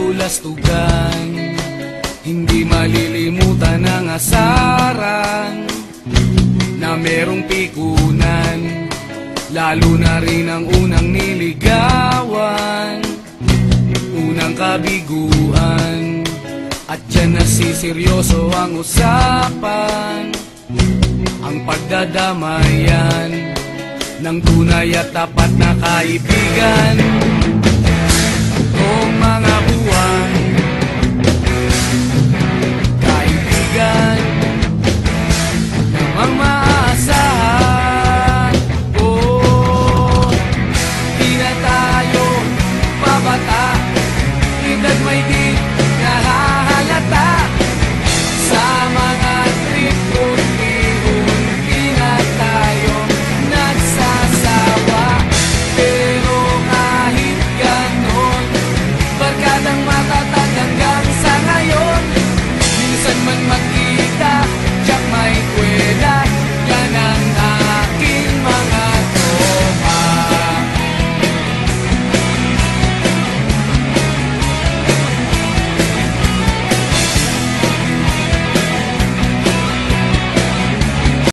kabulastugan. Hindi malilimutan ang asaran na merong pikunan, lalo na rin ang unang niligawan, unang kabiguan. At dyan nasiseryoso ang usapan, ang pagdadamayan ng tunay at tapat na kaibigan. Kung mga buwan, kaibigan namang